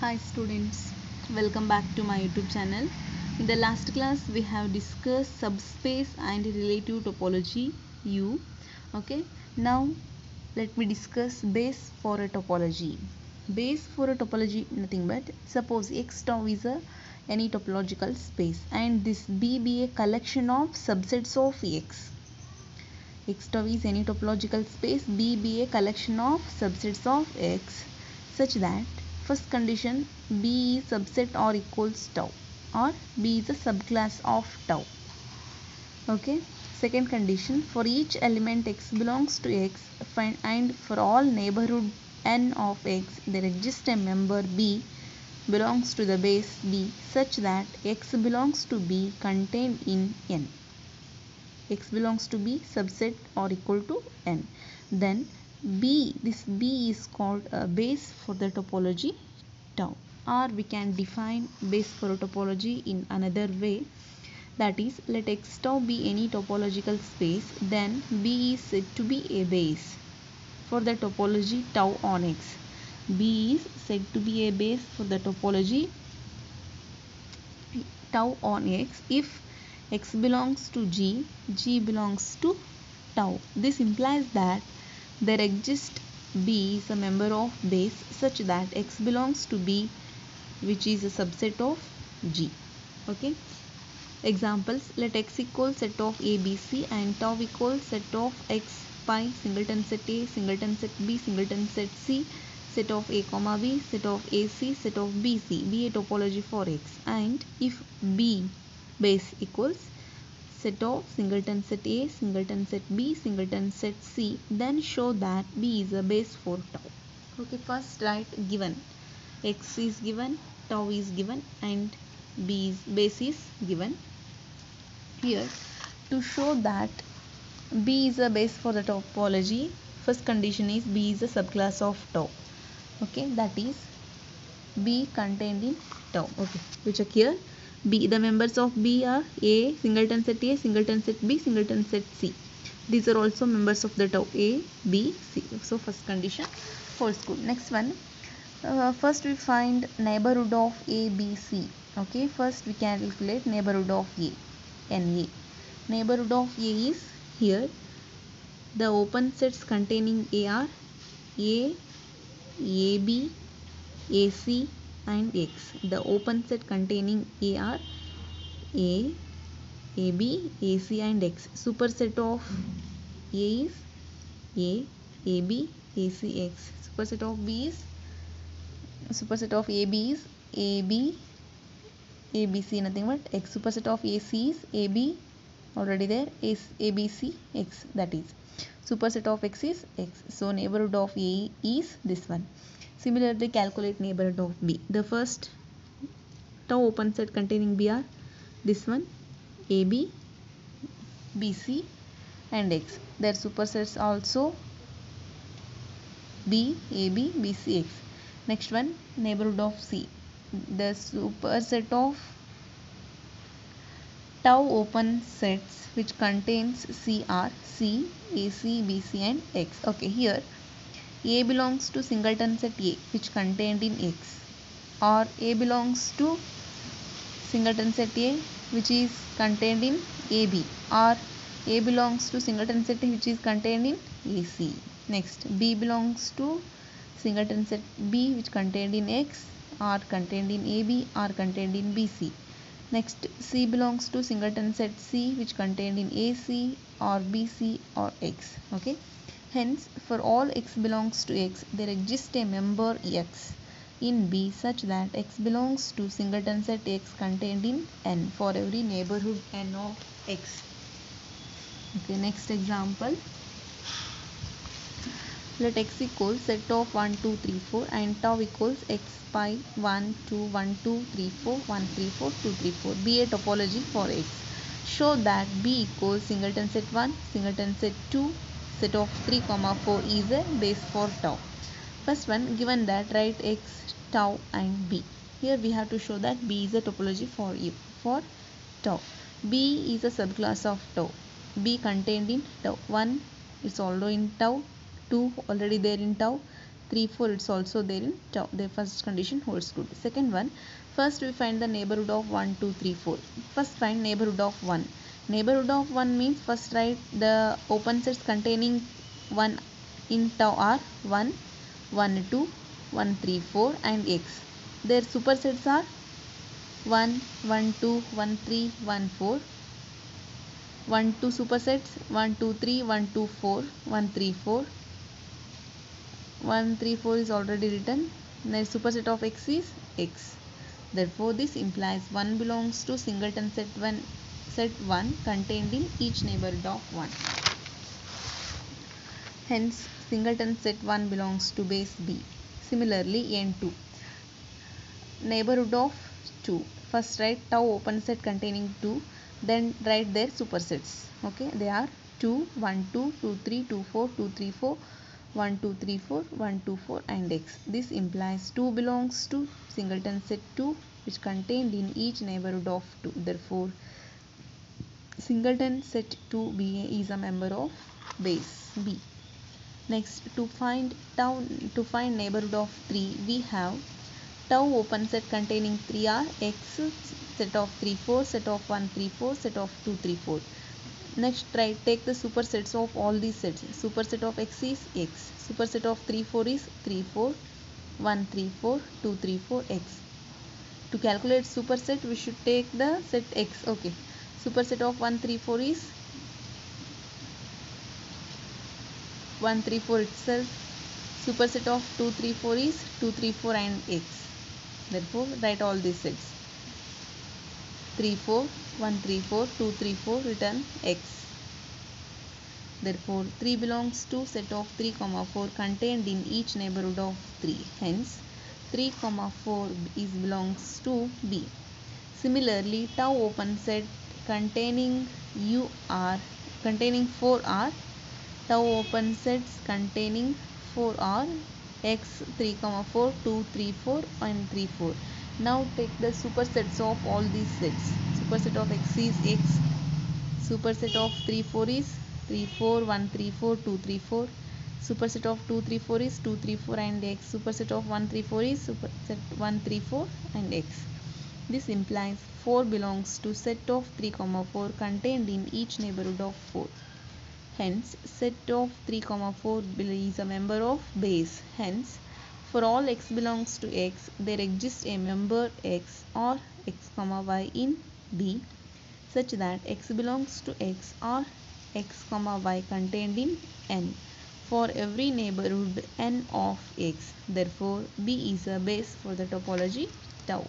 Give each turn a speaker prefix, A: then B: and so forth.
A: Hi students, welcome back to my YouTube channel. In the last class we have discussed subspace and relative topology U. Okay, now let me discuss base for a topology. Base for a topology nothing but suppose X tau is any topological space and this B be a collection of subsets of X. X tau is any topological space, B be a collection of subsets of X such that first condition B is subset or equals tau or B is a subclass of tau. Okay. Second condition, for each element X belongs to X find and for all neighborhood N of X there exists a member B belongs to the base B such that X belongs to B contained in N. X belongs to B subset or equal to N. Then this B is called a base for the topology tau, or we can define base for a topology in another way, that is, let X tau be any topological space, then B is said to be a base for the topology tau on X. B is said to be a base for the topology tau on X if X belongs to G, G belongs to tau. This implies that there exists B is a member of base such that X belongs to B, which is a subset of G. Okay. Examples, let X equals set of A, B, C and tau equals set of X pi singleton set A, singleton set B, singleton set C, set of A comma B, set of AC, set of BC be a topology for X, and if B base equals set of singleton set A, singleton set B, singleton set C, then show that B is a base for tau. Okay, first write given. X is given, tau is given and B's base is given. Here, to show that B is a base for the topology, first condition is B is a subclass of tau. Okay, that is B contained in tau. Okay, we check here. B, the members of B are A, singleton set A, singleton set B, singleton set C. These are also members of the tau A, B, C. So first condition holds good. Next one, first we find neighborhood of A, B, C. Okay, first we can calculate neighborhood of A, NA. Neighborhood of A is here. The open sets containing A are A, AB, AC and X. The open set containing A are A, AB, AC and X. Superset of A is A, AB, AC, X. Superset of B is AB, ABC, nothing but X. Superset of AC is AB, already there, is ABC, X, that is. Superset of X is X. So neighborhood of A is this one. Similarly, calculate neighborhood of B. The first tau open set containing B are this one, AB, BC and X. Their supersets also B, AB, BC, X. Next one, neighborhood of C. The superset of tau open sets which contains C are C, AC, BC and X. Okay, here A belongs to singleton set A which contained in X, or A belongs to singleton set A which is contained in AB, or A belongs to singleton set A which is contained in AC. Next, B belongs to singleton set B which contained in X, or contained in AB, or contained in BC. Next, C belongs to singleton set C which contained in AC or BC or X. Okay. Hence, for all X belongs to X, there exists a member X in B such that X belongs to singleton set X contained in N for every neighborhood N of X. Okay, next example. Let X equals set of 1, 2, 3, 4 and tau equals X pi 1, 2, 1, 2, 3, 4, 1, 3, 4, 2, 3, 4 be a topology for X. Show that B equals singleton set 1, singleton set 2, set of 3, 4 is a base for tau. First one, given that, write X, tau and B. Here we have to show that B is a topology for tau. B is a subclass of tau. B contained in tau. 1 is already in tau. 2 already there in tau. 3 4 it's also there in tau. The first condition holds good. Second one, first we find the neighborhood of 1 2 3 4. First find neighborhood of 1. Neighborhood of 1 means first write the open sets containing 1 in tau are 1 1 2 1 3 4 and x. Their supersets are 1 1 2 1 3 1 4. 1 2 supersets 1 2 3 1 2 4 1 3 4. 1 3 4 is already written. The superset of x is x. Therefore this implies 1 belongs to singleton set 1 contained in each neighborhood of 1. Hence singleton set 1 belongs to base B. Similarly n2, neighborhood of 2. First write tau open set containing 2, then write their supersets. Okay, they are 2 1 2 2 3 2 4 2 3 4 1 2 3 4 1 2 4 and x. This implies 2 belongs to singleton set 2 which contained in each neighborhood of 2. Therefore singleton set 2 is a member of base B. Next, to find neighborhood of 3, we have tau open set containing 3 are x, set of 3 4, set of 1 3 4, set of 2 3 4. Next, take the supersets of all these sets. Superset of x is x. Superset of 3 4 is 3 4, 1 3 4, 2 3 4 x. To calculate superset, we should take the set x. Okay. Superset of 1 3 4 is 1 3 4 itself. Superset of 2 3 4 is 2 3 4 and x. Therefore, write all these sets. 3 4 1 3 4 2 3 4 return x. Therefore 3 belongs to set of 3 4 contained in each neighborhood of 3. Hence 3 4 belongs to B. Similarly, tau open set containing 4 are tau open sets containing 4 are x 3 4 2 3 4 and 3 4. Now take the supersets of all these sets. Superset of x is x. Superset of 3 4 is 3 4 1 3 4 2 3 4. Superset of 2 3 4 is 2 3 4 and x. Superset of 1 3 4 is superset 1 3 4 and x. This implies 4 belongs to set of 3 4 contained in each neighborhood of 4. Hence set of 3 4 is a member of base. Hence for all x belongs to x, there exists a member x or x y in B such that x belongs to x or x y contained in N for every neighborhood N of x. Therefore B is a base for the topology tau.